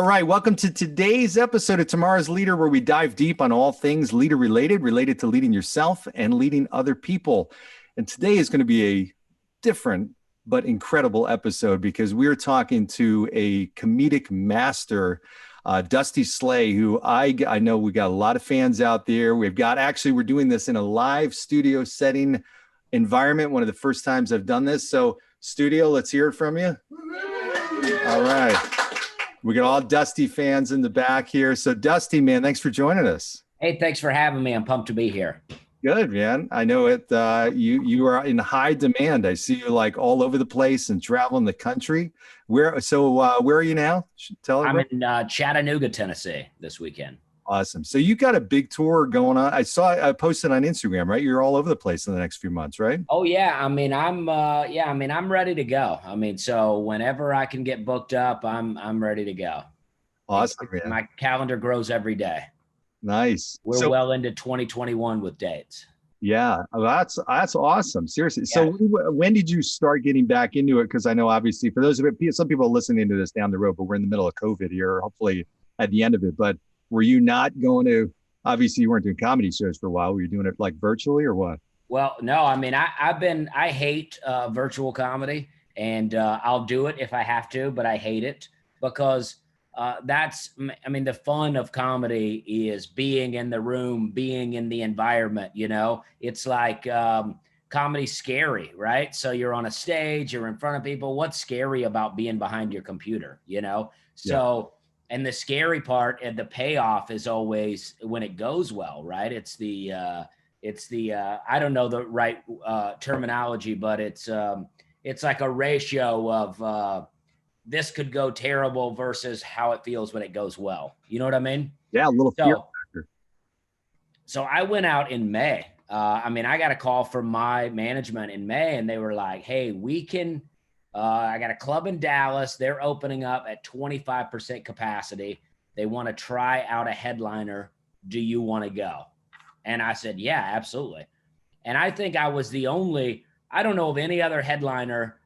right. Welcome to today's episode of Tomorrow's Leader, where we dive deep on all things leader related to leading yourself and leading other people. And today is going to be a different but incredible episode because we're talking to a comedic master, Dusty Slay, who I know we got a lot of fans out there. We're doing this in a live studio setting environment. One of the first times I've done this. So studio, let's hear it from you. All right. We got all Dusty fans in the back here. So Dusty, man, thanks for joining us. Hey, thanks for having me. I'm pumped to be here. Good, man. I know it. You are in high demand. I see you like all over the place and traveling the country. Where are you now? Tell everybody. I'm in Chattanooga, Tennessee this weekend. Awesome. So you got a big tour going on. I posted on Instagram, right? You're all over the place in the next few months, right? Oh yeah. I'm ready to go. So whenever I can get booked up, I'm ready to go. Awesome, man. My calendar grows every day. Nice. We're well into 2021 with dates. Yeah, that's awesome. Seriously. Yeah. So when did you start getting back into it? Because I know obviously for those of it, some people are listening to this down the road, but we're in the middle of COVID here, hopefully at the end of it. But were you not going to, obviously you weren't doing comedy shows for a while. Were you doing it like virtually or what? Well, no, I hate virtual comedy, and I'll do it if I have to, but I hate it because the fun of comedy is being in the room, being in the environment, it's like comedy's scary, right? So you're on a stage, you're in front of people. What's scary about being behind your computer, So, and the scary part and the payoff is always when it goes well, right? It's the I don't know the right terminology, but it's like a ratio of this could go terrible versus how it feels when it goes well. You know what I mean? Yeah, a little fear factor. So I went out in May. I got a call from my management in May, and they were like, "Hey, I got a club in Dallas. They're opening up at 25% capacity. They want to try out a headliner. Do you want to go?" And I said, "Yeah, absolutely." And I think I was I don't know of any other headliner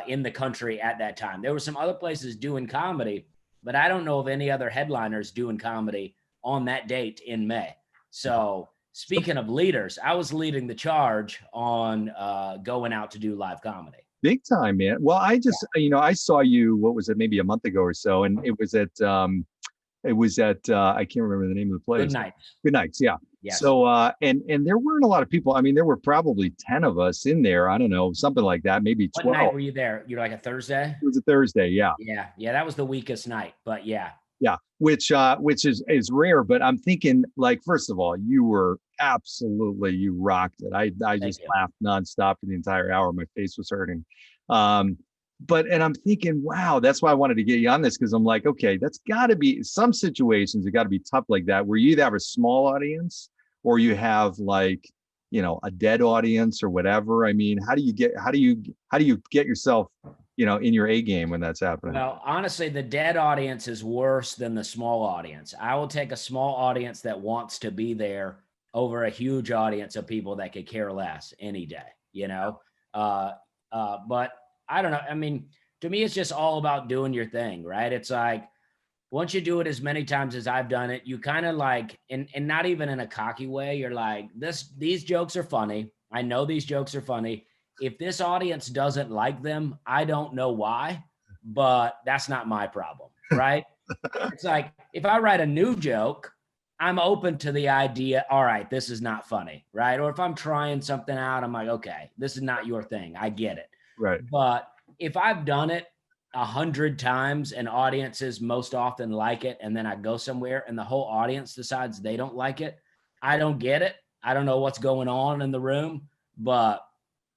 in the country at that time. There were some other places doing comedy, but I don't know of any other headliners doing comedy on that date in May. So speaking of leaders, I was leading the charge on going out to do live comedy. Big time, man. Well, I saw you, what was it, maybe a month ago or so, and it was at I can't remember the name of the place. Good Nights, yeah. Yes. So and there weren't a lot of people. I mean, there were probably 10 of us in there. I don't know, something like that, maybe 12. What night were you there? You're like a Thursday? It was a Thursday, yeah. Yeah, that was the weakest night, but yeah. Yeah, which is rare, but I'm thinking, like, first of all, you rocked it. I just laughed nonstop for the entire hour. My face was hurting. And I'm thinking, wow, that's why I wanted to get you on this, because I'm like, okay, that's got to be some situations. It got to be tough like that, where you either have a small audience or you have like, a dead audience or whatever. I mean, how do you get yourself, in your A game when that's happening? Well, honestly, the dead audience is worse than the small audience. I will take a small audience that wants to be there over a huge audience of people that could care less any day, but I don't know. I mean, to me, it's just all about doing your thing, right? It's like, once you do it as many times as I've done it, you kind of like, and not even in a cocky way, you're like, these jokes are funny. I know these jokes are funny. If this audience doesn't like them, I don't know why, but that's not my problem, right? It's like, if I write a new joke, I'm open to the idea, all right, this is not funny, right? Or if I'm trying something out, I'm like, okay, this is not your thing. I get it. Right. But if I've done it 100 times and audiences most often like it, and then I go somewhere and the whole audience decides they don't like it, I don't get it. I don't know what's going on in the room, but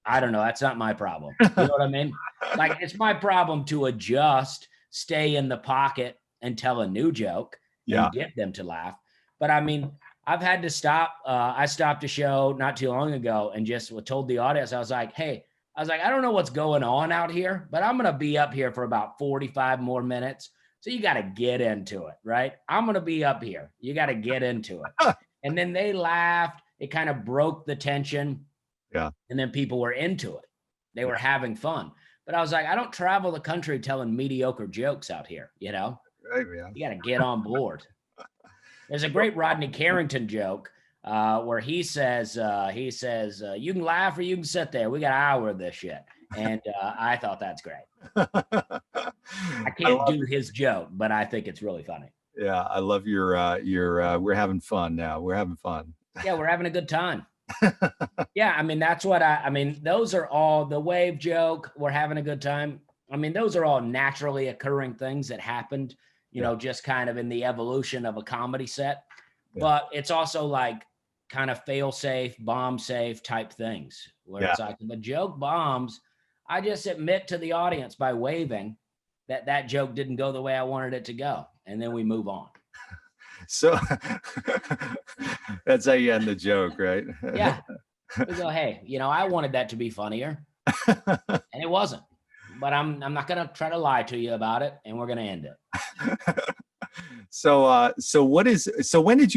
I don't know. That's not my problem. You know what I mean? Like, it's my problem to adjust, stay in the pocket and tell a new joke and get them to laugh. But I mean, I've had to stop. I stopped a show not too long ago and just told the audience, I was like, I don't know what's going on out here, but I'm going to be up here for about 45 more minutes. So you got to get into it, right? I'm going to be up here. You got to get into it. And then they laughed. It kind of broke the tension. Yeah. And then people were into it. They were having fun. But I was like, I don't travel the country telling mediocre jokes out here, Right, man. You got to get on board. There's a great Rodney Carrington joke where he says, you can laugh or you can sit there. We got an hour of this shit. And I thought that's great. I can't do his joke, but I think it's really funny. Yeah, I love your we're having fun now. We're having fun. Yeah, we're having a good time. Yeah, I mean, that's what I mean, those are all the wave joke, we're having a good time. I mean, those are all naturally occurring things that happened, just kind of in the evolution of a comedy set. Yeah. But it's also like kind of fail safe, bomb safe type things where it's like if the joke bombs, I just admit to the audience by waving that joke didn't go the way I wanted it to go. And then we move on. So that's how you end the joke, right? Yeah. We go, hey, I wanted that to be funnier, and it wasn't. But I'm not gonna try to lie to you about it, and we're gonna end it. So when did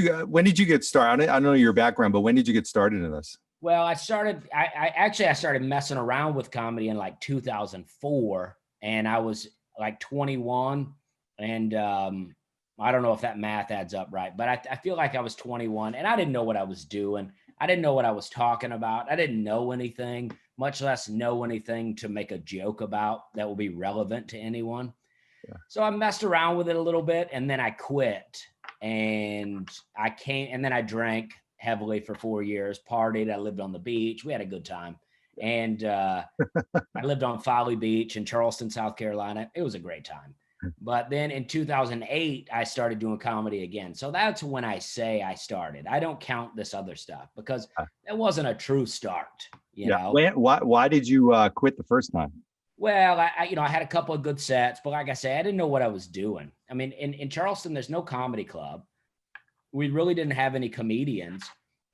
you get started? I don't know your background, but when did you get started in this? Well, I started messing around with comedy in like 2004, and I was like 21, and I don't know if that math adds up right, but I feel like I was 21, and I didn't know what I was doing. I didn't know what I was talking about. I didn't know anything, much less know anything to make a joke about that will be relevant to anyone. Yeah. So I messed around with it a little bit, and then I quit, and then I drank heavily for 4 years, partied. I lived on the beach. We had a good time. And I lived on Folly Beach in Charleston, South Carolina. It was a great time. But then in 2008, I started doing comedy again. So that's when I say I started. I don't count this other stuff because that wasn't a true start, you know? Why did you quit the first time? Well, I had a couple of good sets, but like I say, I didn't know what I was doing. I mean, in Charleston, there's no comedy club. We really didn't have any comedians.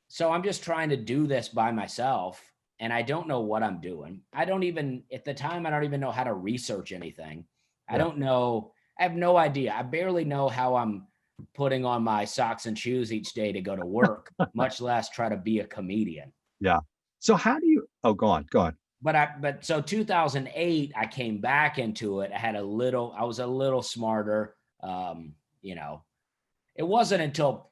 So I'm just trying to do this by myself, and I don't know what I'm doing. At the time, I don't even know how to research anything. I don't know. I have no idea. I barely know how I'm putting on my socks and shoes each day to go to work, much less try to be a comedian. Yeah. So how do you, go on. But so 2008, I came back into it. I was a little smarter. It wasn't until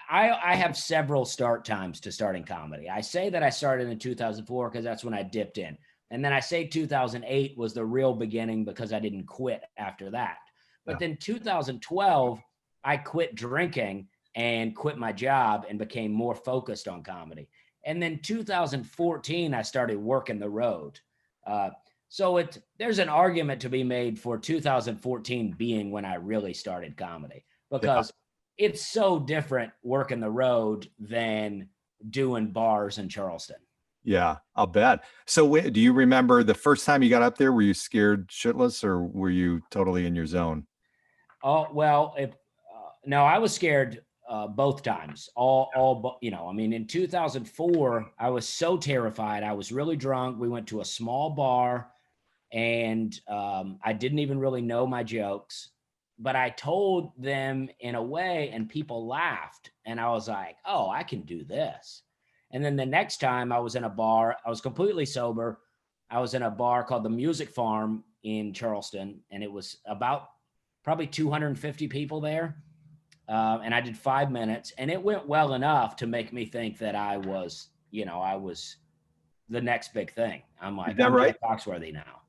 I have several start times to starting comedy. I say that I started in 2004 because that's when I dipped in. And then I say 2008 was the real beginning because I didn't quit after that. But then 2012, I quit drinking and quit my job and became more focused on comedy. And then 2014, I started working the road. So there's an argument to be made for 2014 being when I really started comedy because it's so different working the road than doing bars in Charleston. Yeah, I'll bet. So do you remember the first time you got up there? Were you scared shitless or were you totally in your zone? Oh, well, no, I was scared both times. In 2004, I was so terrified. I was really drunk. We went to a small bar and I didn't even really know my jokes, but I told them in a way and people laughed. And I was like, oh, I can do this. And then the next time I was in a bar, I was completely sober. I was in a bar called the Music Farm in Charleston, and it was about probably 250 people there. And I did 5 minutes, and it went well enough to make me think that I was the next big thing. I'm like, I'm right? Foxworthy now.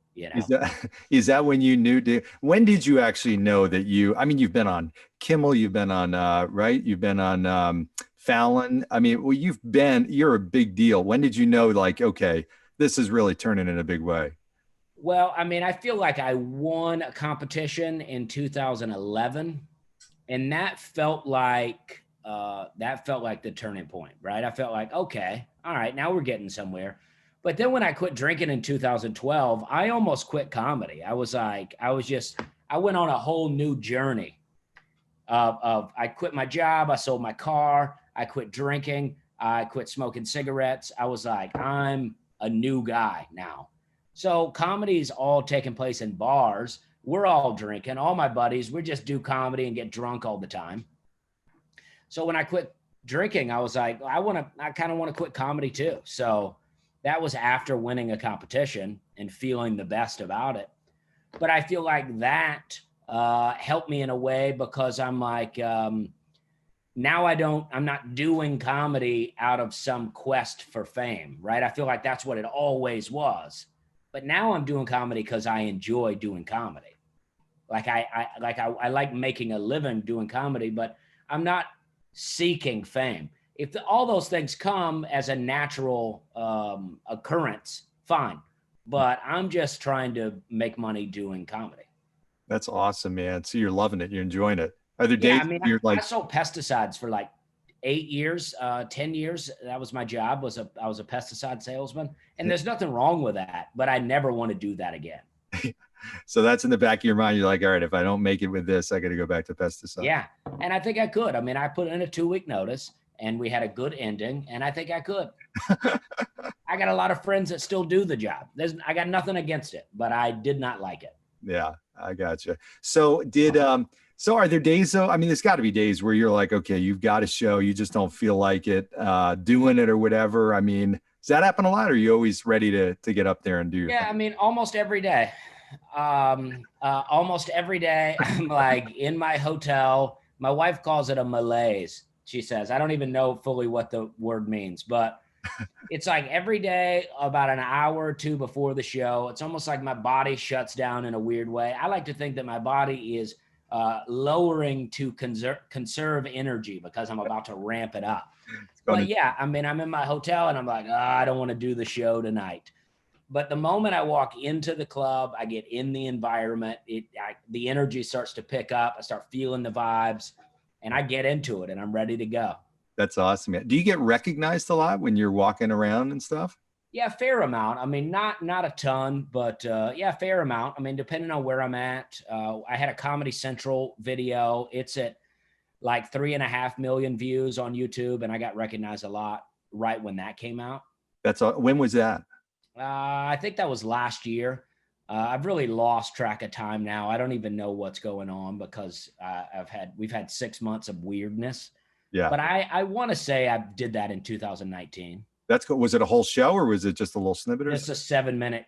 Is that when you knew? When did you actually know that you've been on Kimmel, you've been on, right? You've been on Fallon. I mean, well, you're a big deal. When did you know, like, okay, this is really turning in a big way? Well, I mean, I feel like I won a competition in 2011, and that felt like the turning point, right? I felt like, okay, all right, now we're getting somewhere. But then when I quit drinking in 2012, I almost quit comedy. I went on a whole new journey of I quit my job, I sold my car, I quit drinking, I quit smoking cigarettes. I was like, I'm a new guy now. So comedy's all taking place in bars. We're all drinking. All my buddies, we just do comedy and get drunk all the time. So when I quit drinking, I was like, I kind of want to quit comedy too. So that was after winning a competition and feeling the best about it. But I feel like that helped me in a way because I'm like, now I'm not doing comedy out of some quest for fame, right? I feel like that's what it always was. But now I'm doing comedy because I enjoy doing comedy. Like I like making a living doing comedy, but I'm not seeking fame. If all those things come as a natural occurrence, fine. But I'm just trying to make money doing comedy. That's awesome, man. So you're loving it. You're enjoying it. Are there Yeah, days I mean, you're I like, sold pesticides for like 8 years, 10 years. That was my job. I was a pesticide salesman, and there's nothing wrong with that. But I never want to do that again. so that's in the back of your mind. You're like, all right, if I don't make it with this, I got to go back to pesticide. Yeah, and I think I could. I mean, I put in a 2-week notice, and we had a good ending, and I think I could. I got a lot of friends that still do the job. I got nothing against it, but I did not like it. Yeah, I gotcha. So so are there days though? I mean, there's got to be days where you're like, okay, you've got a show, you just don't feel like it, doing it or whatever. I mean, does that happen a lot? Or are you always ready to get up there and do your Yeah, thing? I mean, almost every day. Almost every day, I'm like in my hotel. My wife calls it a malaise. She says, I don't even know fully what the word means, but it's like every day, about an hour or two before the show, it's almost like my body shuts down in a weird way. I like to think that my body is lowering to conserve energy because I'm about to ramp it up. But yeah, I mean, I'm in my hotel and I'm like, I don't want to do the show tonight. But the moment I walk into the club, I get in the environment, the energy starts to pick up. I start feeling the vibes and I get into it and I'm ready to go. That's awesome, man. Do you get recognized a lot when you're walking around and stuff? Yeah, fair amount. I mean, not a ton, but yeah, fair amount. I mean, depending on where I'm at. I had a Comedy Central video. It's at like 3.5 million views on YouTube, and I got recognized a lot right when that came out. When was that? I think that was last year. I've really lost track of time now. I don't even know what's going on because we've had 6 months of weirdness. Yeah. But I want to say I did that in 2019. That's cool. Was it a whole show or was it just a little snippet? It's a 7-minute.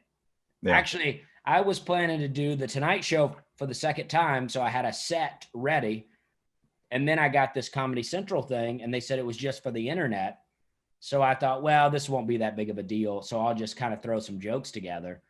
Yeah. Actually, I was planning to do the Tonight Show for the second time, so I had a set ready. And then I got this Comedy Central thing, and they said it was just for the internet. So I thought, well, this won't be that big of a deal, so I'll just kind of throw some jokes together.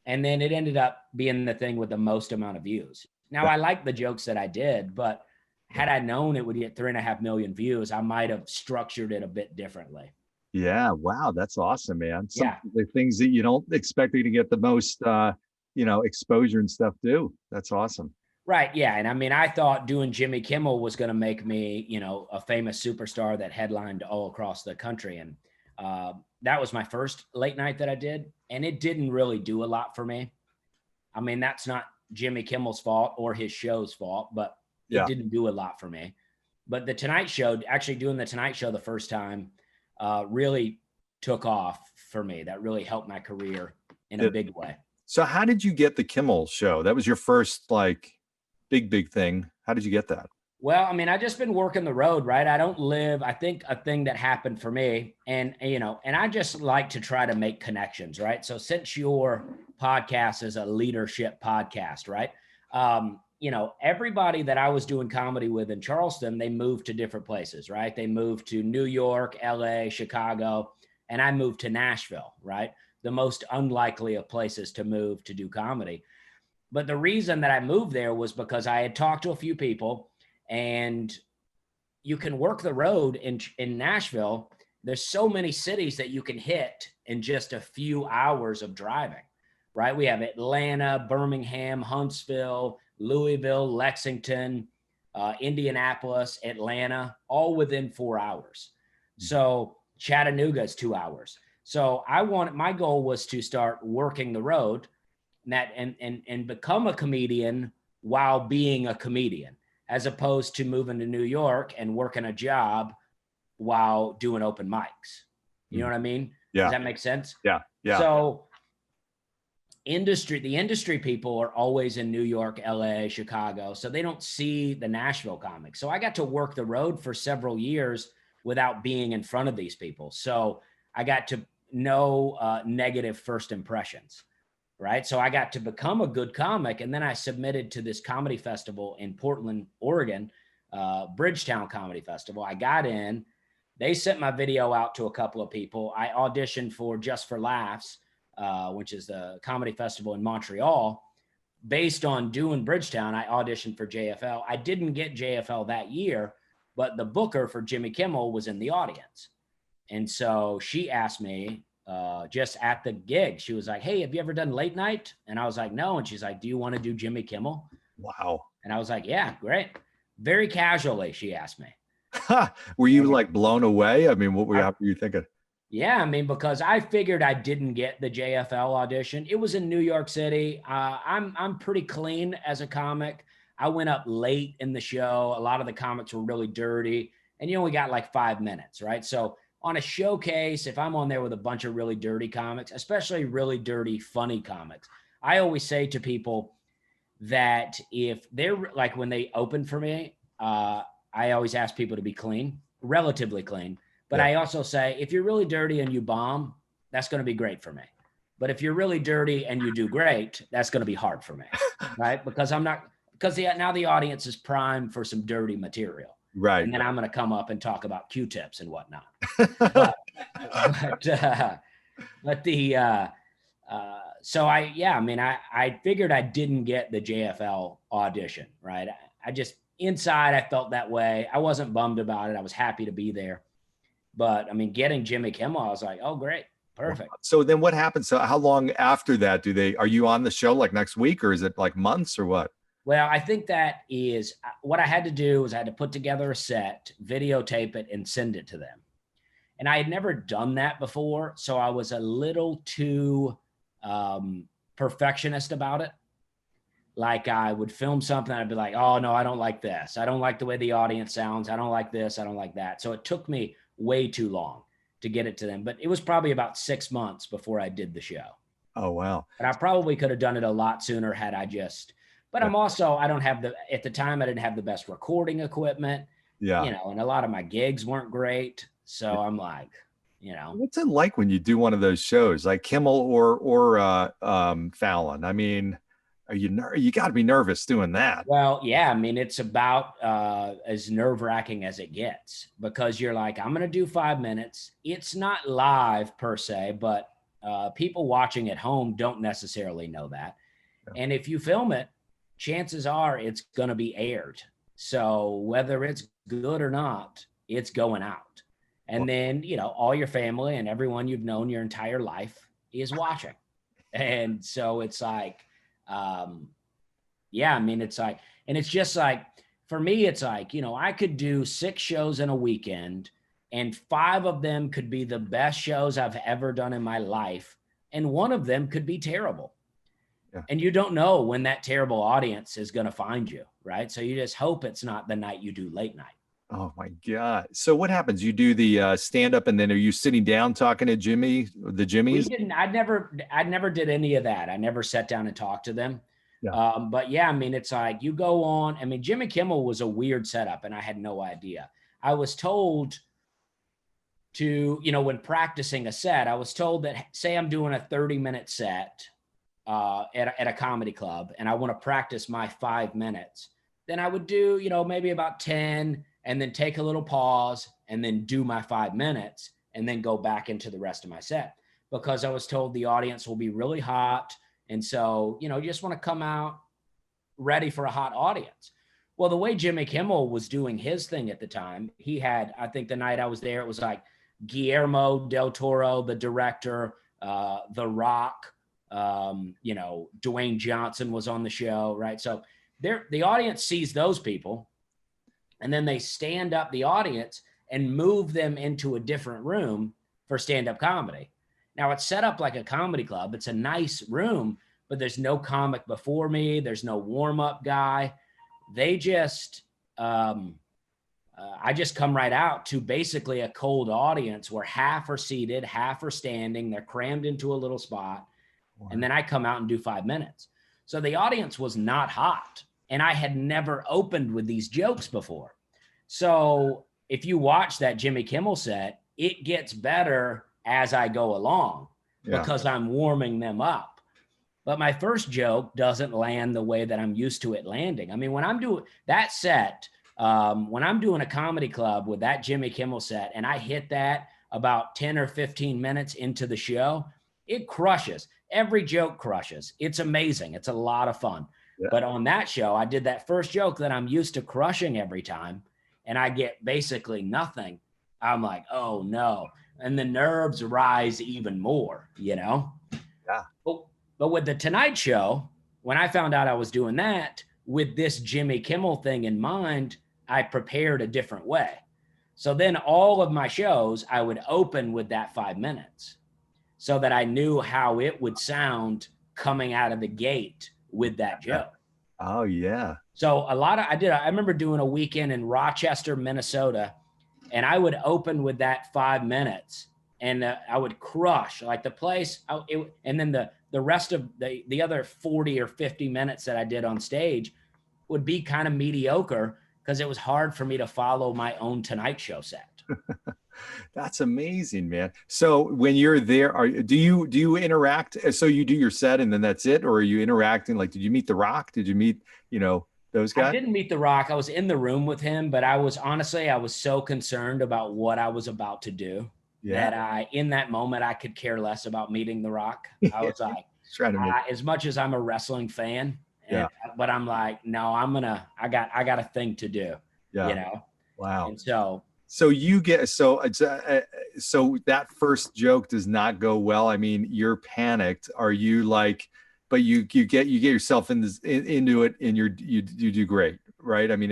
And then it ended up being the thing with the most amount of views. Now, I like the jokes that I did, but had I known it would get 3.5 million views, I might have structured it a bit differently. Yeah. Wow. That's awesome, man. Yeah. The things that you don't expect to get the most, exposure and stuff do. That's awesome. Right. Yeah. And I mean, I thought doing Jimmy Kimmel was going to make me, a famous superstar that headlined all across the country. And that was my first late night that I did. And it didn't really do a lot for me. I mean, that's not Jimmy Kimmel's fault or his show's fault, but it didn't do a lot for me. But the Tonight Show, actually doing the Tonight Show the first time, really took off for me. That really helped my career in a big way. So how did you get the Kimmel show? That was your first big thing. How did you get that? Well, I mean, I just been working the road, right? I think a thing that happened for me and I just like to try to make connections, right? So since your podcast is a leadership podcast, right? Everybody that I was doing comedy with in Charleston, they moved to different places, right? They moved to New York, LA, Chicago, and I moved to Nashville, right? The most unlikely of places to move to do comedy. But the reason that I moved there was because I had talked to a few people, and you can work the road in Nashville. There's so many cities that you can hit in just a few hours of driving, right? We have Atlanta, Birmingham, Huntsville, Louisville, Lexington, Indianapolis, Atlanta, all within 4 hours. So Chattanooga is 2 hours. So my goal was to start working the road and become a comedian while being a comedian, as opposed to moving to New York and working a job while doing open mics. You know what I mean? Yeah. Does that make sense? Yeah. Yeah. So the industry people are always in New York, LA, Chicago, so they don't see the Nashville comics. So I got to work the road for several years without being in front of these people. So I got to know negative first impressions, right? So I got to become a good comic. And then I submitted to this comedy festival in Portland, Oregon, Bridgetown Comedy Festival. I got in. They sent my video out to a couple of people. I auditioned for Just for Laughs, which is the comedy festival in Montreal. Based on doing Bridgetown, I auditioned for JFL. I didn't get JFL that year, but the booker for Jimmy Kimmel was in the audience. And so she asked me just at the gig, she was like, hey, have you ever done late night? And I was like, no. And she's like, do you want to do Jimmy Kimmel? Wow. And I was like, yeah, great. Very casually, she asked me. Were you like blown away? I mean, what were you thinking? Yeah, I mean, because I figured I didn't get the JFL audition. It was in New York City. I'm pretty clean as a comic. I went up late in the show. A lot of the comics were really dirty, and you only got like 5 minutes, right? So on a showcase, if I'm on there with a bunch of really dirty comics, especially really dirty, funny comics, I always say to people that if they're like, when they open for me, I always ask people to be clean, relatively clean. But I also say, if you're really dirty and you bomb, that's going to be great for me. But if you're really dirty and you do great, that's going to be hard for me, right? Because now the audience is primed for some dirty material. Right. And then I'm going to come up and talk about Q-tips and whatnot. but so I figured I didn't get the JFL audition, right? I just, inside, I felt that way. I wasn't bummed about it. I was happy to be there. But I mean, getting Jimmy Kimmel, I was like, oh, great. Perfect. So then what happens? So how long after that are you on the show like next week, or is it like months or what? Well, I think that is what I had to do was I had to put together a set, videotape it, and send it to them. And I had never done that before. So I was a little too perfectionist about it. Like I would film something, I'd be like, oh, no, I don't like this. I don't like the way the audience sounds. I don't like this. I don't like that. So it took me way too long to get it to them. But it was probably about 6 months before I did the show. Oh, wow. And I probably could have done it a lot sooner had I just, but at the time, I didn't have the best recording equipment. Yeah. You know, and a lot of my gigs weren't great. So I'm like, you know. What's it like when you do one of those shows like Kimmel or Fallon? I mean, you got to be nervous doing that. Well, yeah, I mean, it's about as nerve-wracking as it gets, because you're like, I'm going to do 5 minutes. It's not live per se, but people watching at home don't necessarily know that. Yeah. And if you film it, chances are it's going to be aired. So whether it's good or not, it's going out. And then, you know, all your family and everyone you've known your entire life is watching. And so it's like, yeah, I mean, it's like, and it's just like, for me, it's like, you know, I could do 6 shows in a weekend and 5 of them could be the best shows I've ever done in my life. And one of them could be terrible. Yeah. And you don't know when that terrible audience is going to find you. Right. So you just hope it's not the night you do late night. Oh my God. So what happens? You do the stand up and then are you sitting down talking to the Jimmys? I never did any of that. I never sat down and talked to them. Yeah. But yeah, I mean, it's like you go on. I mean, Jimmy Kimmel was a weird setup and I had no idea. I was told to, you know, when practicing a set, I was told that, say I'm doing a 30-minute set at a comedy club and I want to practice my 5 minutes, then I would do, you know, maybe about 10 and then take a little pause and then do my 5 minutes and then go back into the rest of my set, because I was told the audience will be really hot. And so, you know, you just want to come out ready for a hot audience. Well, the way Jimmy Kimmel was doing his thing at the time, he had, I think the night I was there, it was like Guillermo del Toro, the director, The Rock, you know, Dwayne Johnson was on the show, right? So the audience sees those people, and then they stand up the audience and move them into a different room for stand-up comedy. Now, it's set up like a comedy club. It's a nice room, but there's no comic before me. There's no warm-up guy. They just, I just come right out to basically a cold audience where half are seated, half are standing. They're crammed into a little spot. Wow. And then I come out and do 5 minutes. So the audience was not hot. And I had never opened with these jokes before. So if you watch that Jimmy Kimmel set, it gets better as I go along because I'm warming them up. but my first joke doesn't land the way that I'm used to it landing. I mean, when I'm doing that set, when I'm doing a comedy club with that Jimmy Kimmel set and I hit that about 10 or 15 minutes into the show, it crushes. Every joke crushes. It's amazing. It's a lot of fun. Yeah. But on that show, I did that first joke that I'm used to crushing every time, and I get basically nothing. I'm like, oh no. And the nerves rise even more, you know? Yeah. But with the Tonight Show, when I found out I was doing that with this Jimmy Kimmel thing in mind, I prepared a different way. So then all of my shows, I would open with that 5 minutes so that I knew how it would sound coming out of the gate with that joke. Oh yeah. So I remember doing a weekend in Rochester, Minnesota, and I would open with that 5 minutes and I would crush like the place. And then the rest of the other 40 or 50 minutes that I did on stage would be kind of mediocre because it was hard for me to follow my own Tonight Show set. That's amazing, man. So when you're there, do you interact? So you do your set and then that's it, or are you interacting? Like, did you meet The Rock? Did you meet, those guys? I didn't meet The Rock. I was in the room with him, but I was so concerned about what I was about to do that in that moment, I could care less about meeting The Rock. I was like, as much as I'm a wrestling fan, but I'm like, no, I got a thing to do, Wow. And so that first joke does not go well. I mean, you're panicked. Are you like, but you get yourself into it and you do great, right? I mean,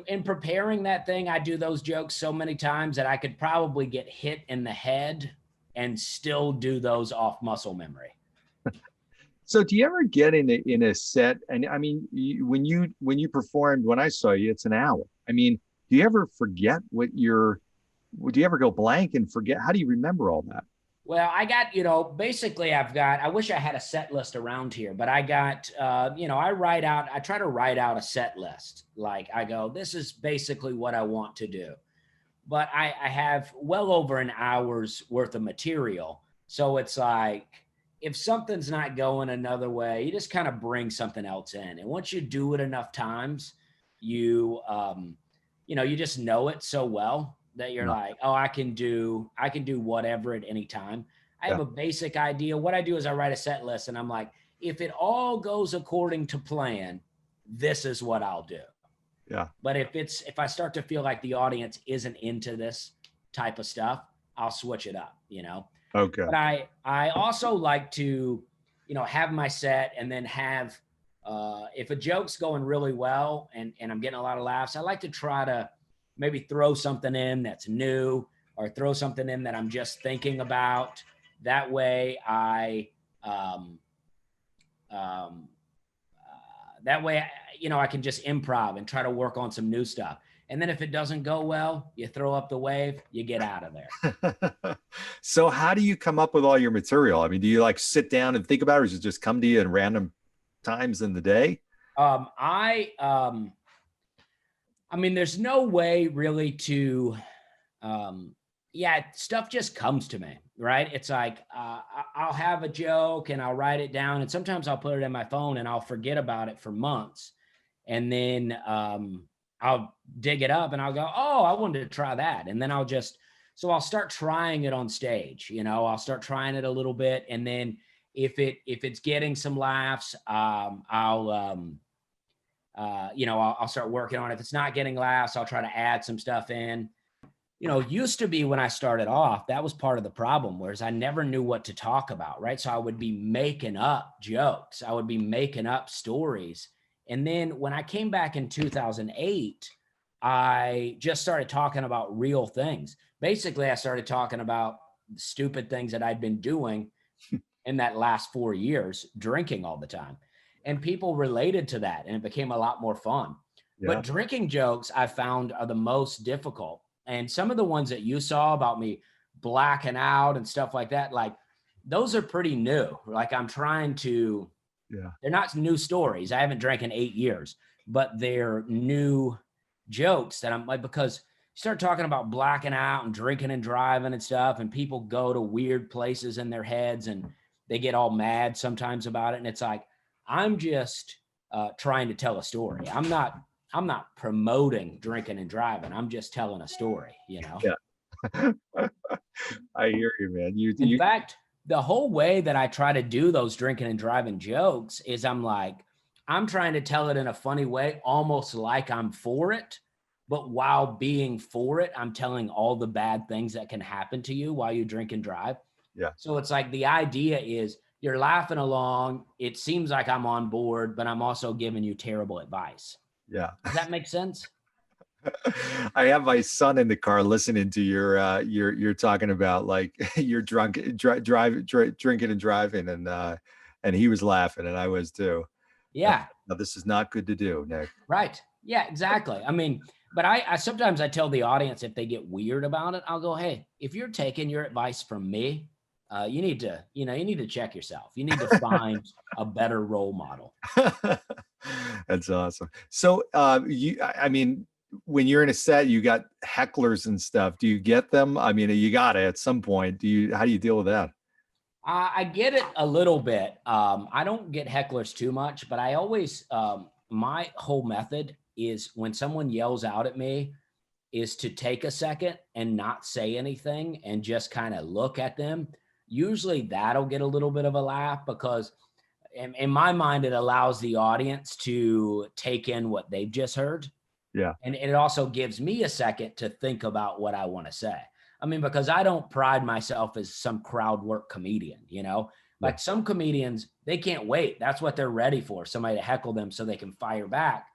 in preparing that thing, I do those jokes so many times that I could probably get hit in the head and still do those off muscle memory. So do you ever get in a set? And I mean, when you performed, when I saw you, it's an hour. I mean, do you ever forget do you ever go blank and forget? How do you remember all that? Well, I got, basically I wish I had a set list around here, but I got, I try to write out a set list. Like I go, this is basically what I want to do. But I have well over an hour's worth of material. So it's like, if something's not going another way, you just kind of bring something else in. And once you do it enough times, you just know it so well that you're like, oh, I can do whatever at any time. I have a basic idea. What I do is I write a set list and I'm like, if it all goes according to plan, this is what I'll do. Yeah. But if I start to feel like the audience isn't into this type of stuff, I'll switch it up, Okay. But I also like to, have my set and then have, if a joke's going really well and I'm getting a lot of laughs, I like to try to maybe throw something in that's new or throw something in that I'm just thinking about. That way I can just improv and try to work on some new stuff. And then if it doesn't go well, you throw up the wave, you get out of there. So how do you come up with all your material? I mean, do you like sit down and think about it, or does it just come to you in random times in the day? There's no way really to, stuff just comes to me, right? It's like, I'll have a joke and I'll write it down and sometimes I'll put it in my phone and I'll forget about it for months. And then, I'll dig it up and I'll go, oh, I wanted to try that. And then I'll start trying it on stage, I'll start trying it a little bit. And then if it's getting some laughs, I'll start working on it. If it's not getting laughs, I'll try to add some stuff in. Used to be when I started off, that was part of the problem, whereas I never knew what to talk about, right? So I would be making up jokes. I would be making up stories. And then when I came back in 2008, I just started talking about real things. Basically, I started talking about stupid things that I'd been doing in that last 4 years, drinking all the time. And people related to that, and it became a lot more fun. Yeah. But drinking jokes I found are the most difficult. And some of the ones that you saw about me blacking out and stuff like that, like those are pretty new. Like I'm trying to, they're not new stories. I haven't drank in 8 years, but they're new jokes that I'm like, because you start talking about blacking out and drinking and driving and stuff, and people go to weird places in their heads and they get all mad sometimes about it. And it's like, I'm just trying to tell a story. I'm not promoting drinking and driving. I'm just telling a story, you know? Yeah. I hear you, man. In fact, the whole way that I try to do those drinking and driving jokes is I'm like, I'm trying to tell it in a funny way, almost like I'm for it. But while being for it, I'm telling all the bad things that can happen to you while you drink and drive. yeah. So it's like the idea is you're laughing along. It seems like I'm on board, but I'm also giving you terrible advice. Yeah. Does that make sense? I have my son in the car listening to you're talking about like you're drunk, drinking and driving, and he was laughing, and I was too. Yeah. Now, this is not good to do, Nick. Right. Yeah, exactly. I mean, but I sometimes I tell the audience if they get weird about it, I'll go, hey, if you're taking your advice from me, you need to check yourself. You need to find a better role model. That's awesome. So, I mean, when you're in a set, you got hecklers and stuff. Do you get them? I mean, you got it at some point. How do you deal with that? I get it a little bit. I don't get hecklers too much, but I always, my whole method is when someone yells out at me is to take a second and not say anything and just kind of look at them. Usually that'll get a little bit of a laugh because in my mind, it allows the audience to take in what they've just heard. Yeah. And it also gives me a second to think about what I want to say. I mean, because I don't pride myself as some crowd work comedian, you know, like some comedians, they can't wait. That's what they're ready for. Somebody to heckle them so they can fire back.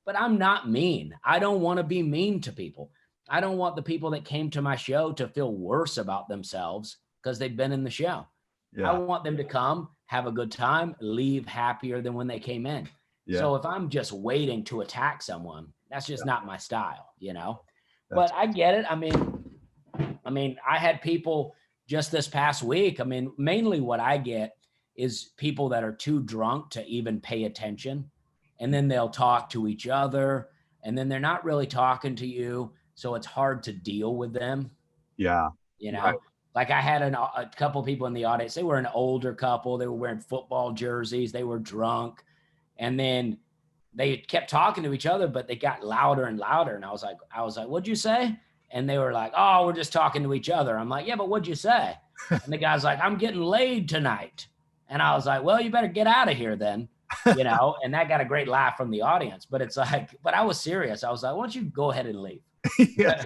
But I'm not mean. I don't want to be mean to people. I don't want the people that came to my show to feel worse about themselves because they've been in the show. Yeah. I want them to come, have a good time, leave happier than when they came in. Yeah. So if I'm just waiting to attack someone, that's just not my style, you know? That's but I get it. I mean, I had people just this past week. I mean, mainly what I get is people that are too drunk to even pay attention. And then they'll talk to each other and then they're not really talking to you. So it's hard to deal with them. Yeah. You know, Right. like I had a couple people in the audience. They were an older couple. They were wearing football jerseys. They were drunk. And then they kept talking to each other, but they got louder and louder. And I was like, what'd you say? And they were like, oh, we're just talking to each other. I'm like, yeah, but what'd you say? And the guy's like, I'm getting laid tonight. And I was like, well, you better get out of here then, you know? And that got a great laugh from the audience. But it's like, but I was serious. I was like, why don't you go ahead and leave? Yeah.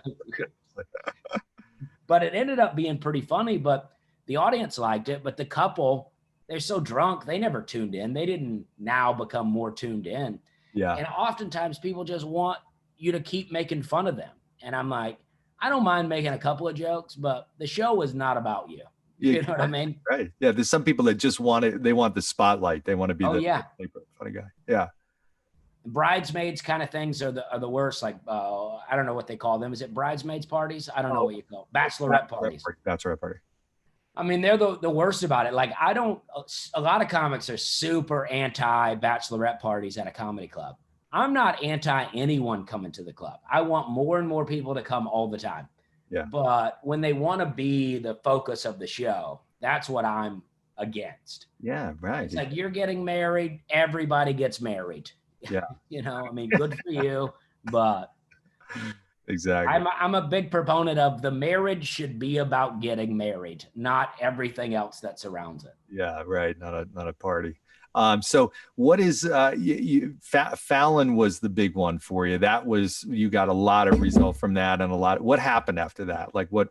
But it ended up being pretty funny, but the audience liked it. But the couple, they're so drunk, they never tuned in. They didn't now become more tuned in. Yeah. And oftentimes people just want you to keep making fun of them. And I'm like, I don't mind making a couple of jokes, but the show is not about you. You know what I mean? Right. Yeah. There's some people that just want it. They want the spotlight. They want to be the funny guy. Yeah. Bridesmaids kind of things are the worst. Like, I don't know what they call them. Is it bridesmaids parties? I don't know what you call bachelorette parties. Bachelorette party. I mean, they're the worst about it. Like, a lot of comics are super anti bachelorette parties at a comedy club. I'm not anti anyone coming to the club. I want more and more people to come all the time. Yeah. But when they want to be the focus of the show, that's what I'm against. Yeah, right. It's like you're getting married, everybody gets married. Yeah. You know, I mean, good for you, but exactly. I'm a big proponent of the marriage should be about getting married, not everything else that surrounds it. Yeah, right. Not a party. So what is Fallon was the big one for you. That was, you got a lot of result from that and what happened after that? Like what?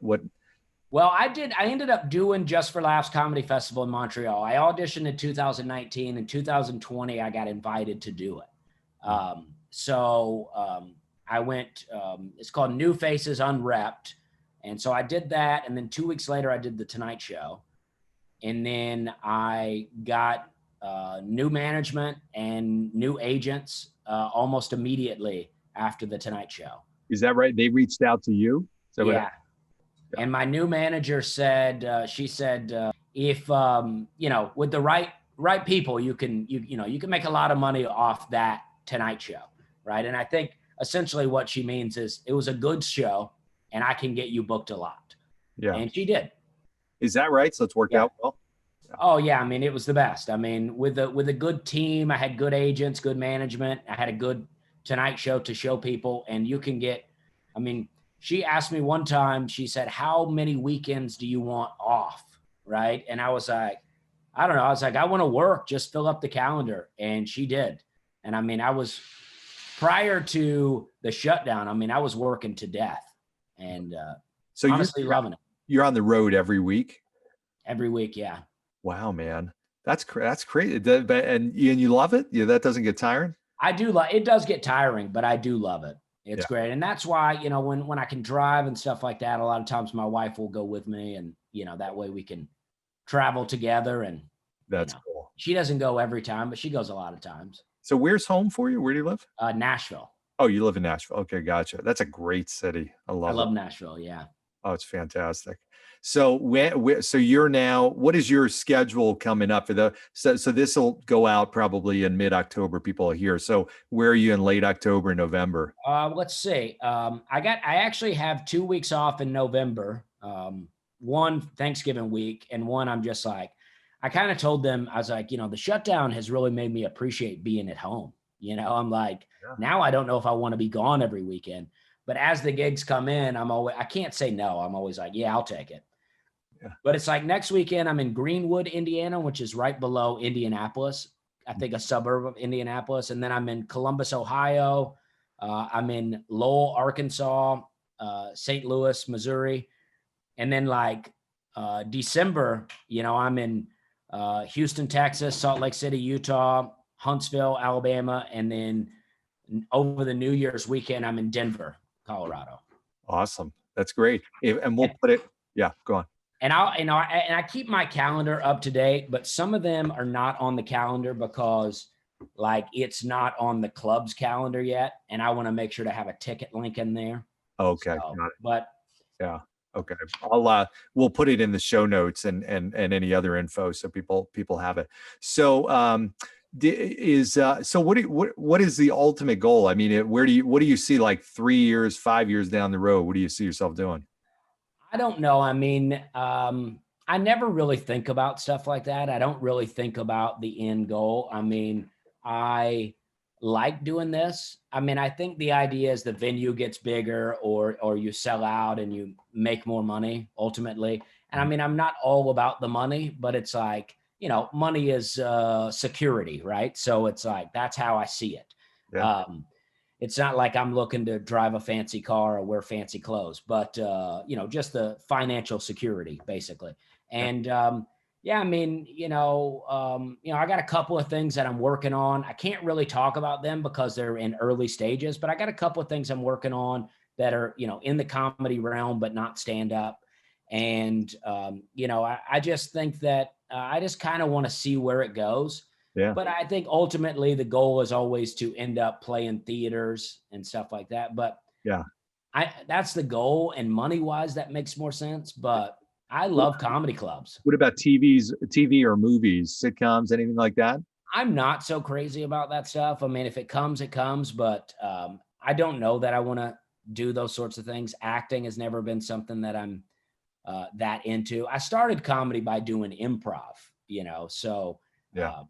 Well, I ended up doing Just for Laughs Comedy Festival in Montreal. I auditioned in 2019. In 2020, I got invited to do it. I went, it's called New Faces Unwrapped. And so I did that. And then 2 weeks later, I did The Tonight Show. And then I got new management and new agents almost immediately after The Tonight Show. Is that right? They reached out to you? Yeah. And my new manager said, she said, if, with the right people, you can make a lot of money off that Tonight Show. Right. And I think essentially what she means is it was a good show and I can get you booked a lot. Yeah. And she did. Is that right? So it's worked out well? Oh yeah, I mean it was the best. I mean with a good team, I had good agents, good management. I had a good Tonight Show to show people, and you can get. I mean, she asked me one time. She said, "How many weekends do you want off?" Right, and I was like, I don't know. I was like, I want to work. Just fill up the calendar, and she did. And I mean, I was prior to the shutdown. I mean, I was working to death, and So honestly loving it you're on the road every week. every week. Yeah. Wow, man, that's crazy. And you love it? Yeah, that doesn't get tiring. I do like it does get tiring, but I do love it. It's Yeah, great. And that's why, when I can drive and stuff like that, a lot of times my wife will go with me and, that way we can travel together and, you that's know, cool. she doesn't go every time, but she goes a lot of times. So where's home for you? Where do you live? Nashville. Oh, you live in Nashville. Okay, gotcha. That's a great city. I I love it. love Nashville. Yeah. Oh, it's fantastic. So so you're now, what is your schedule coming up for so this will go out probably in mid-October, people are here. So where are you in late October, November? Let's see. I actually have 2 weeks off in November. One Thanksgiving week, and one I'm just like, I kind of told them, I was like, the shutdown has really made me appreciate being at home. I'm like, Yeah. now I don't know if I want to be gone every weekend, but as the gigs come in, I can't say no. I'm always like, yeah, I'll take it. Yeah. But it's like next weekend, I'm in Greenwood, Indiana, which is right below Indianapolis. I think a suburb of Indianapolis. And then I'm in Columbus, Ohio. I'm in Lowell, Arkansas, St. Louis, Missouri. And then December, I'm in Houston, Texas, Salt Lake City, Utah, Huntsville, Alabama. And then over the New Year's weekend, I'm in Denver, Colorado. Awesome. That's great. And we'll put it, yeah, go on. And I keep my calendar up to date, but some of them are not on the calendar because it's not on the club's calendar yet. And I want to make sure to have a ticket link in there. Okay. So, Got it. but Yeah. Okay. We'll put it in the show notes and any other info so people have it. So, so what is the ultimate goal? I mean, what do you see like 3 years, 5 years down the road? What do you see yourself doing? I don't know. I mean, I never really think about stuff like that. I don't really think about the end goal. I mean, I like doing this. I mean, I think the idea is the venue gets bigger or you sell out and you make more money ultimately. And I mean, I'm not all about the money, but it's like, money is security, right? So it's like that's how I see it. Yeah. It's not like I'm looking to drive a fancy car or wear fancy clothes, but just the financial security basically. And yeah, I mean, I got a couple of things that I'm working on. I can't really talk about them because they're in early stages, but I got a couple of things I'm working on that are, in the comedy realm, but not stand up. And, I just think that I just kind of want to see where it goes. Yeah. But I think ultimately the goal is always to end up playing theaters and stuff like that. But Yeah. that's the goal. And money wise, that makes more sense. But I love comedy clubs. What about TV or movies, sitcoms, anything like that? I'm not so crazy about that stuff. I mean, if it comes, it comes. But I don't know that I want to do those sorts of things. Acting has never been something that I'm that into. I started comedy by doing improv, so Yeah.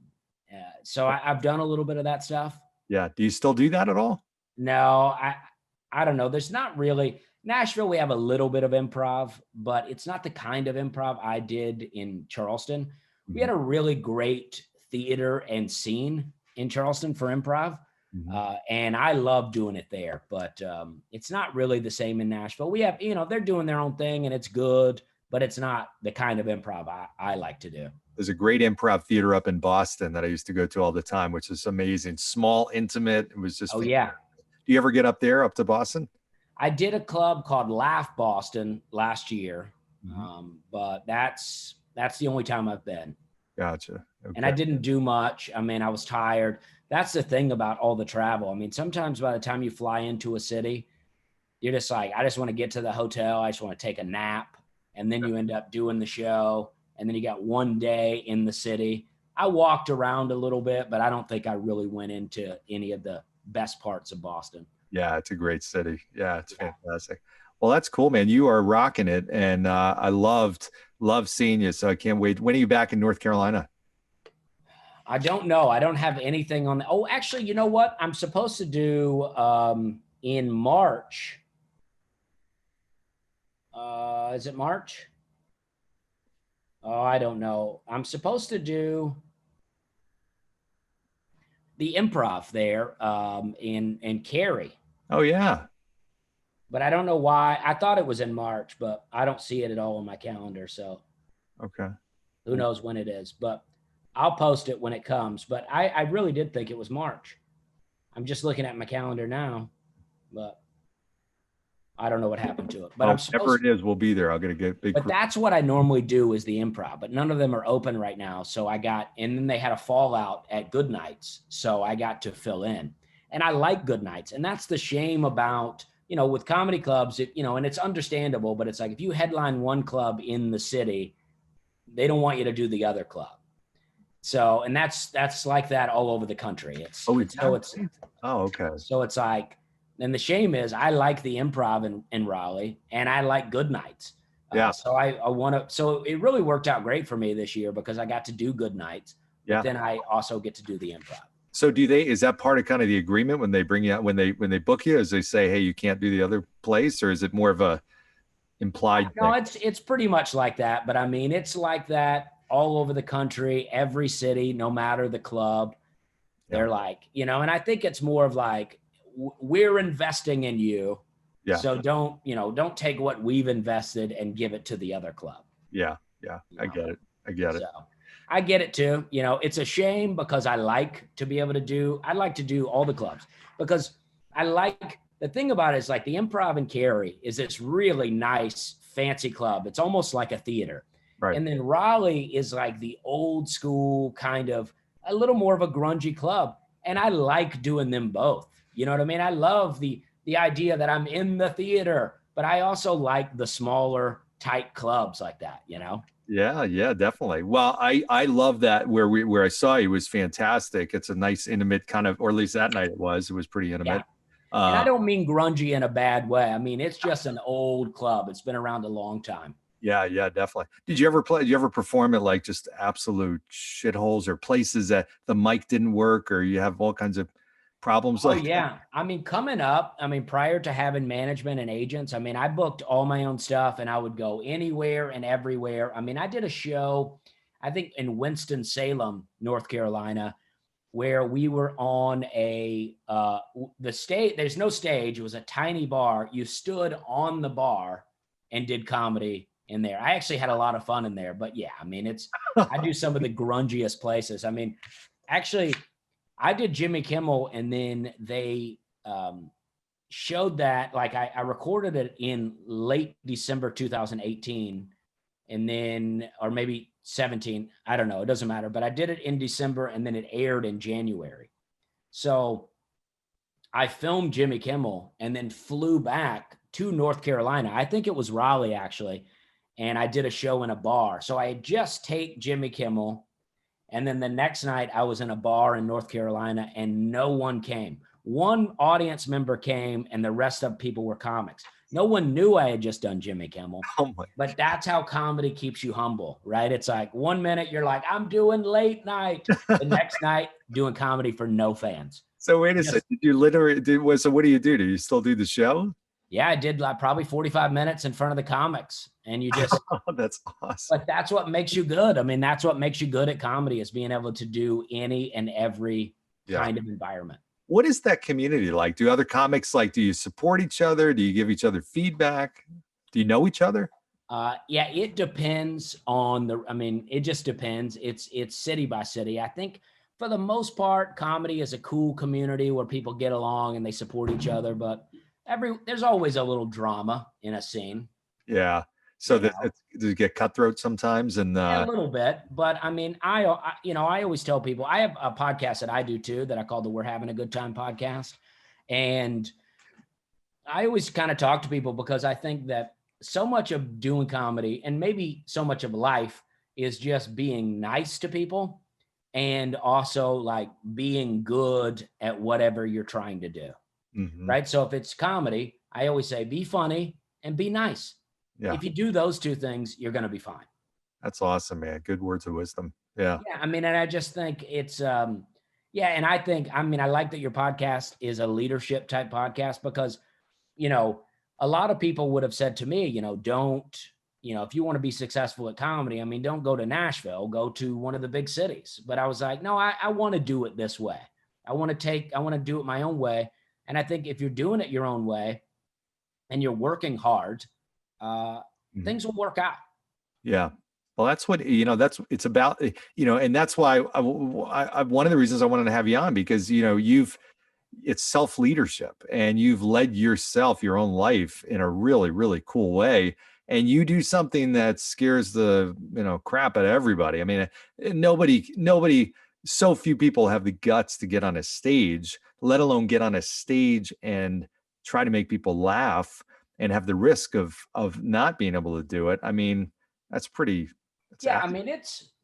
so I've done a little bit of that stuff. Yeah. Do you still do that at all? No, I don't know. There's not really Nashville. We have a little bit of improv, but it's not the kind of improv I did in Charleston. We had a really great theater and scene in Charleston for improv. And I love doing it there, but it's not really the same in Nashville. We have, they're doing their own thing and it's good, but it's not the kind of improv I like to do. There's a great improv theater up in Boston that I used to go to all the time, which is amazing. Small, intimate. It was just. Oh yeah. Do you ever get up to Boston? I did a club called Laugh Boston last year, but that's the only time I've been. Gotcha. Okay. And I didn't do much. I mean, I was tired. That's the thing about all the travel. I mean, sometimes by the time you fly into a city, you're just like, I just want to get to the hotel. I just want to take a nap. And then you end up doing the show. And then you got one day in the city. I walked around a little bit, but I don't think I really went into any of the best parts of Boston. Yeah, it's a great city. Yeah, it's fantastic. Well, that's cool, man. You are rocking it, and I loved Love seeing you. So I can't wait. When are you back in North Carolina? I don't know. I don't have anything on. Oh, actually, you know what? I'm supposed to do in March. Is it March? Oh, I don't know. I'm supposed to do the improv there in Cary, Oh yeah. but I don't know why. I thought it was in March, but I don't see it at all on my calendar. So Okay. who knows when it is? But I'll post it when it comes. But I really did think it was March. I'm just looking at my calendar now, but I don't know what happened to it. But Well, I'm whatever supposed. it is, we'll be there. I'll get a big But group. that's what I normally do is the improv, but none of them are open right now. So I got, and then they had a fallout at Good Nights. So I got to fill in. And I like Good Nights. And that's the shame about, with comedy clubs, and it's understandable, but it's like if you headline one club in the city, they don't want you to do the other club. So, and that's like that all over the country. It's Oh, so it's oh, okay. so it's like, and the shame is I like the improv in Raleigh and I like Good Nights. Yeah. So I want to, so it really worked out great for me this year because I got to do Good Nights, but Yeah. then I also get to do the improv. So is that part of kind of the agreement when they bring you out, when they book you, is they say, hey, you can't do the other place, or is it more of a implied No, thing? it's pretty much like that, but I mean, it's like that all over the country, every city, no matter the club. They're like, and I think it's more of like, we're investing in you. Yeah. So don't take what we've invested and give it to the other club. Yeah. Yeah. I get it. So I get it too. It's a shame because I'd like to do all the clubs because the thing about it is like the Improv in Cary is this really nice, fancy club. It's almost like a theater. Right. And then Raleigh is like the old school kind of a little more of a grungy club. And I like doing them both. You know what I mean? I love the idea that I'm in the theater, but I also like the smaller, tight clubs like that, Yeah, yeah, definitely. Well, I love that where I saw you was fantastic. It's a nice intimate kind of, or at least that night it was pretty intimate. Yeah. And I don't mean grungy in a bad way. I mean, it's just an old club. It's been around a long time. Yeah, yeah, definitely. Did you ever perform at like just absolute shitholes or places that the mic didn't work or you have all kinds of problems like yeah. I mean, coming up, prior to having management and agents, I booked all my own stuff and I would go anywhere and everywhere. I did a show, I think in Winston-Salem, North Carolina, where we were on the stage. There's no stage. It was a tiny bar. You stood on the bar and did comedy in there. I actually had a lot of fun in there, but yeah, I do some of the grungiest places. Actually, I did Jimmy Kimmel, and then they showed that, like I recorded it in late December 2018, and then, or maybe 17, I don't know, it doesn't matter, but I did it in December and then it aired in January. So I filmed Jimmy Kimmel and then flew back to North Carolina. I think it was Raleigh actually. And I did a show in a bar. So I had just taped Jimmy Kimmel. And then the next night I was in a bar in North Carolina and no one came. One audience member came and the rest of people were comics. No one knew I had just done Jimmy Kimmel. But that's how comedy keeps you humble, right? It's like 1 minute you're like, I'm doing late night. The next night doing comedy for no fans. So wait a second. Did you literally so what do you do? Do you still do the show? Yeah, I did like probably 45 minutes in front of the comics. And you just that's awesome. But that's what makes you good. That's what makes you good at comedy is being able to do any and every kind of environment. What is that community like? Do other comics do you support each other? Do you give each other feedback? Do you know each other? Yeah, it depends on it just depends. It's city by city. I think for the most part, comedy is a cool community where people get along and they support each other, but there's always a little drama in a scene. Yeah. So does it get cutthroat sometimes? And a little bit, but I always tell people I have a podcast that I do too that I call the We're Having a Good Time podcast, and I always kind of talk to people because I think that so much of doing comedy and maybe so much of life is just being nice to people and also like being good at whatever you're trying to do. Mm-hmm. Right. So if it's comedy, I always say, be funny and be nice. Yeah. If you do those two things, you're going to be fine. That's awesome, man. Good words of wisdom. Yeah. Yeah, I mean, and I just think it's yeah, and I think, I mean, I like that your podcast is a leadership type podcast because, you know, a lot of people would have said to me, don't, if you want to be successful at comedy, I mean, don't go to Nashville, go to one of the big cities. But I was like, no, I want to do it this way. I want to do it my own way. And I think if you're doing it your own way and you're working hard, Mhm. things will work out. Yeah. Well, that's what, it's about, and that's why one of the reasons I wanted to have you on, because, it's self-leadership, and you've led yourself, your own life, in a really, really cool way. And you do something that scares the, crap out of everybody. I mean, nobody, so few people have the guts to get on a stage, let alone get on a stage and try to make people laugh and have the risk of not being able to do it. I mean, that's pretty, that's Yeah, I mean,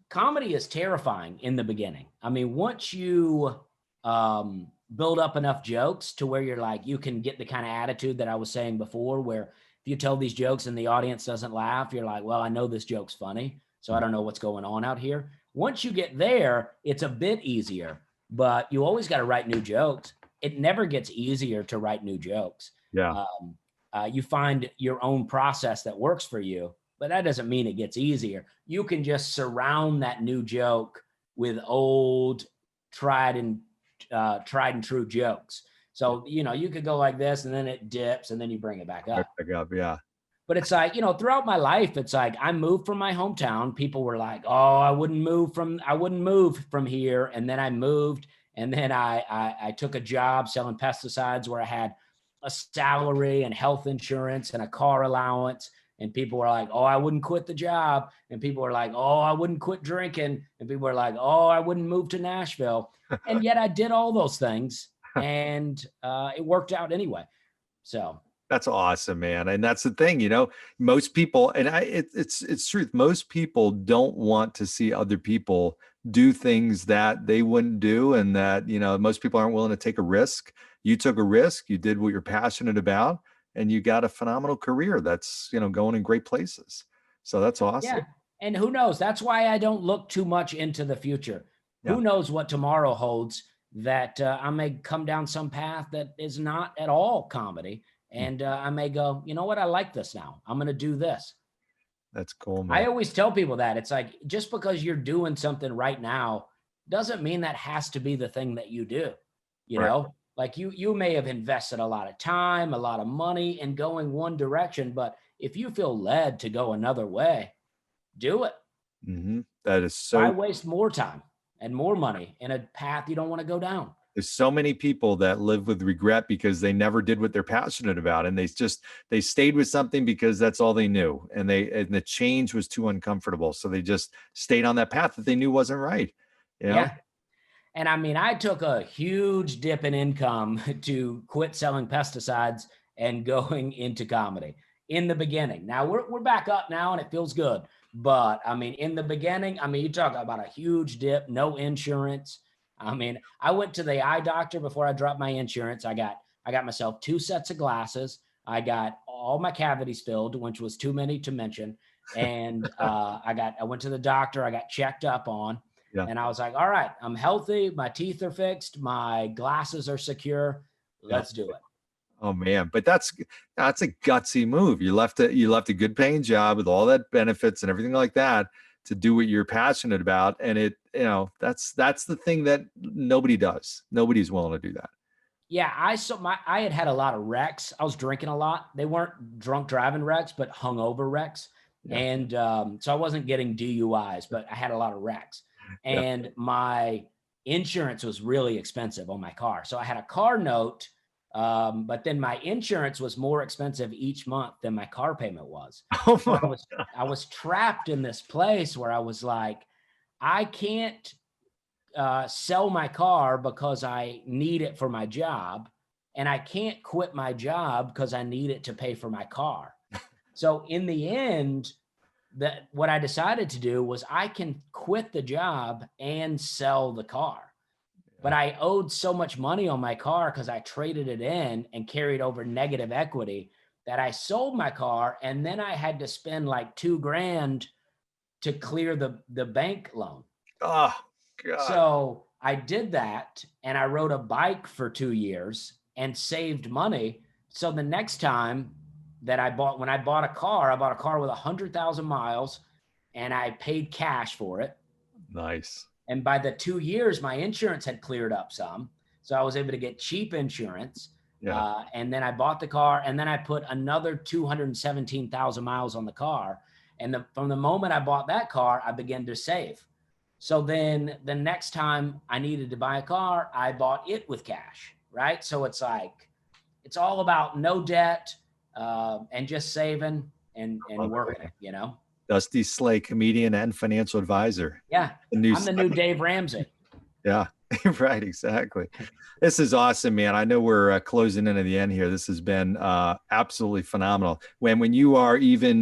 comedy is terrifying in the beginning. I mean, once you build up enough jokes to where you're like, you can get the kind of attitude that I was saying before, where if you tell these jokes and the audience doesn't laugh, you're like, well, I know this joke's funny, so I don't know what's going on out here. Once you get there, it's a bit easier, but you always got to write new jokes. It never gets easier to write new jokes. yeah. You find your own process that works for you, but that doesn't mean it gets easier. You can just surround that new joke with old, tried and true jokes. So, you could go like this and then it dips and then you bring it back Right up. back up, yeah. But it's like, throughout my life, it's like I moved from my hometown. People were like, oh, I wouldn't move from here. And then I moved, and then I took a job selling pesticides where I had a salary and health insurance and a car allowance. And people were like, oh, I wouldn't quit the job. And people were like, oh, I wouldn't quit drinking. And people were like, oh, I wouldn't move to Nashville. And yet I did all those things, and it worked out anyway. So That's awesome, man. And that's the thing, most people, and it's truth. Most people don't want to see other people do things that they wouldn't do. And that, most people aren't willing to take a risk. You took a risk, you did what you're passionate about, and you got a phenomenal career that's, going in great places. So that's awesome. yeah. And who knows? That's why I don't look too much into the future. Yeah. Who knows what tomorrow holds, that I may come down some path that is not at all comedy. And I may go, you know what? I like this now. I'm going to do this. That's cool, I man. always tell people that it's like, just because you're doing something right now doesn't mean that has to be the thing that you do. Right. Like you may have invested a lot of time, a lot of money in going one direction, but if you feel led to go another way, do it. That is Why so. waste more time and more money in a path you don't want to go down? There's so many people that live with regret because they never did what they're passionate about, and they stayed with something because that's all they knew, and the change was too uncomfortable, so they just stayed on that path that they knew wasn't right. Yeah. And I mean, I took a huge dip in income to quit selling pesticides and going into comedy in the beginning. Now we're back up now and it feels good. But I mean, in the beginning, I mean, you talk about a huge dip, no insurance. I mean, I went to the eye doctor before I dropped my insurance. I got myself 2 sets of glasses. I got all my cavities filled, which was too many to mention. And I went to the doctor. I got checked up on. Yeah. And I was like, all right, I'm healthy. My teeth are fixed. My glasses are secure. Let's do it. Oh man, but that's a gutsy move. You left a good paying job with all that benefits and everything like that to do what you're passionate about. And that's the thing that nobody does. Nobody's willing to do that. Yeah, I had a lot of wrecks. I was drinking a lot. They weren't drunk driving wrecks, but hungover wrecks. Yeah. And so I wasn't getting DUIs, but I had a lot of wrecks. And my insurance was really expensive on my car. So I had a car note, but then my insurance was more expensive each month than my car payment was. Oh So my I was trapped in this place where I was like, I can't sell my car because I need it for my job, and I can't quit my job because I need it to pay for my car. So in the end, what I decided to do was I can quit the job and sell the car. But I owed so much money on my car because I traded it in and carried over negative equity that I sold my car, and then I had to spend like $2,000 to clear the bank loan. Oh, God. So I did that, and I rode a bike for 2 years and saved money. So the next time that when I bought a car, I bought a car with 100,000 miles, and I paid cash for it. Nice. And by the 2 years, my insurance had cleared up some. So I was able to get cheap insurance. Yeah. And then I bought the car, and then I put another 217,000 miles on the car. And from the moment I bought that car, I began to save. So then the next time I needed to buy a car, I bought it with cash, right? So it's like, it's all about no debt, and just saving and working it, you know? Dusty Slay, comedian and financial advisor. Yeah. I'm the new Dave Ramsey. Yeah, right. Exactly. This is awesome, man. I know we're closing into the end here. This has been absolutely phenomenal. When you are even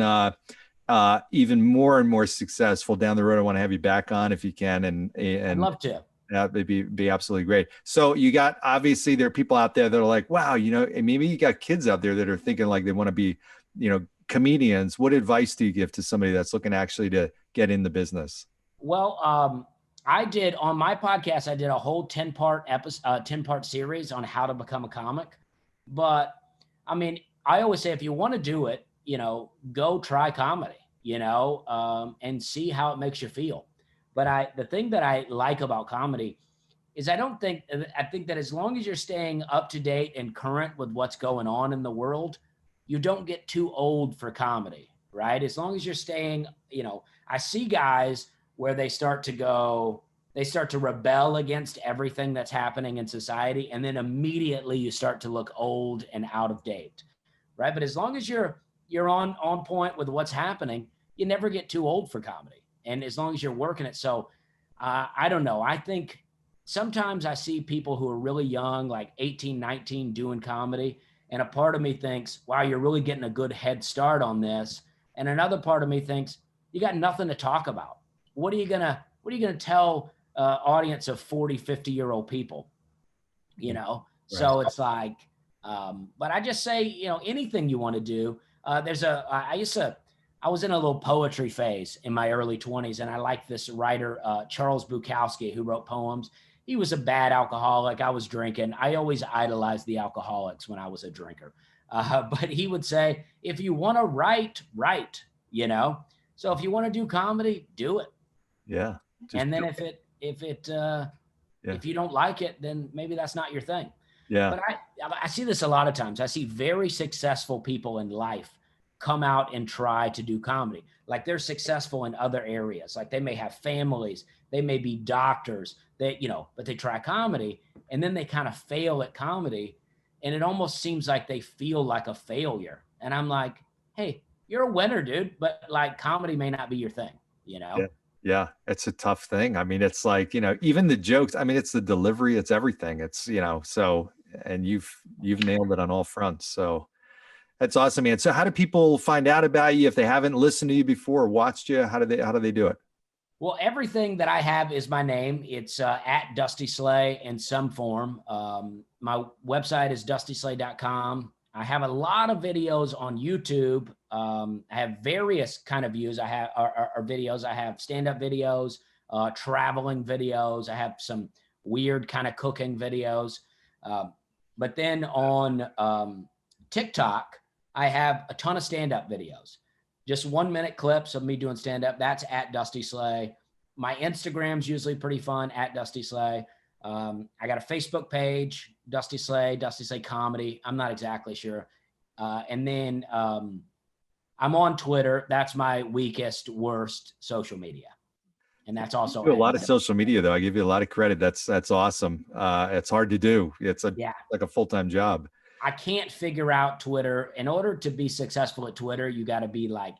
more and more successful down the road, I want to have you back on if you can. And I'd love to. Yeah, it'd be absolutely great. So you got, obviously there are people out there that are like, wow, you know, and maybe you got kids out there that are thinking like they want to be, you know, comedians. What advice do you give to somebody that's looking actually to get in the business? Well, I did on my podcast, I did a whole 10-part series on how to become a comic. But I mean, I always say, if you want to do it, you know, go try comedy, you know, and see how it makes you feel. But the thing that I like about comedy is I think that as long as you're staying up to date and current with what's going on in the world, you don't get too old for comedy, right? As long as you're staying, you know, I see guys where they start to rebel against everything that's happening in society. And then immediately you start to look old and out of date, right? But as long as you're on point with what's happening, you never get too old for comedy. And as long as you're working it. So I don't know. I think sometimes I see people who are really young, like 18, 19, doing comedy. And a part of me thinks, wow, you're really getting a good head start on this. And another part of me thinks, you got nothing to talk about. What are you gonna tell audience of 40, 50-year-old people? You know? Right. So it's like, but I just say, you know, anything you want to do. I was in a little poetry phase in my early 20s, and I liked this writer, Charles Bukowski, who wrote poems. He was a bad alcoholic. I was drinking. I always idolized the alcoholics when I was a drinker. But he would say, if you want to write, you know? So if you want to do comedy, do it. Yeah. And then if you don't like it, then maybe that's not your thing. Yeah. But I see this a lot of times. I see very successful people in life come out and try to do comedy. Like, they're successful in other areas. Like, they may have families, they may be doctors, but they try comedy, and then they kind of fail at comedy. And it almost seems like they feel like a failure. And I'm like, hey, you're a winner, dude. But like, comedy may not be your thing, you know? Yeah. It's a tough thing. I mean, it's like, you know, even the jokes, I mean, it's the delivery, it's everything. It's, you know, so, and you've nailed it on all fronts. So that's awesome, man. So how do people find out about you if they haven't listened to you before or watched you? How do they do it? Well, everything that I have is my name. It's at Dusty Slay in some form. My website is dustyslay.com. I have a lot of videos on YouTube. I have various kind of views. I have are videos. I have stand-up videos, traveling videos. I have some weird kind of cooking videos. But then on TikTok, I have a ton of stand-up videos. Just 1-minute clips of me doing stand-up. That's at Dusty Slay. My Instagram's usually pretty fun, at Dusty Slay. I got a Facebook page, Dusty Slay Comedy. I'm not exactly sure. And then I'm on Twitter. That's my weakest, worst social media. And that's also you do a lot of social media, though. I give you a lot of credit. That's awesome. It's hard to do. It's like a full-time job. I can't figure out Twitter. In order to be successful at Twitter, you got to be like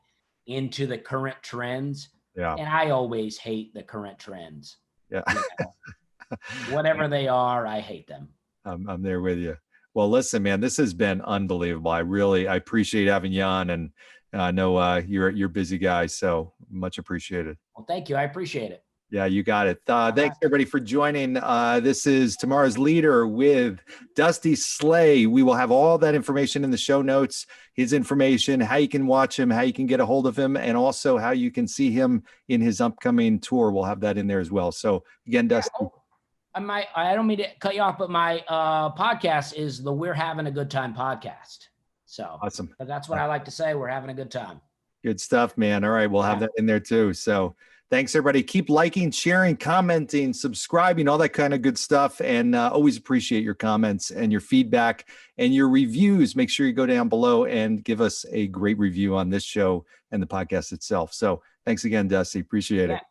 into the current trends. Yeah. And I always hate the current trends. Yeah. You know? Whatever they are, I hate them. I'm there with you. Well, listen, man, this has been unbelievable. I appreciate having you on, and I know you're a busy guy, so much appreciated. Well, thank you. I appreciate it. Yeah, you got it. Thanks right. everybody for joining. This is Tomorrow's Leader with Dusty Slay. We will have all that information in the show notes, his information, how you can watch him, how you can get a hold of him, and also how you can see him in his upcoming tour. We'll have that in there as well. So again, Dusty. I don't mean to cut you off, but my podcast is the We're Having a Good Time podcast. So Awesome. that's what I like to say. We're having a good time. Good stuff, man. All right. We'll have that in there too. So thanks, everybody. Keep liking, sharing, commenting, subscribing, all that kind of good stuff. And always appreciate your comments and your feedback and your reviews. Make sure you go down below and give us a great review on this show and the podcast itself. So thanks again, Dusty. Appreciate it.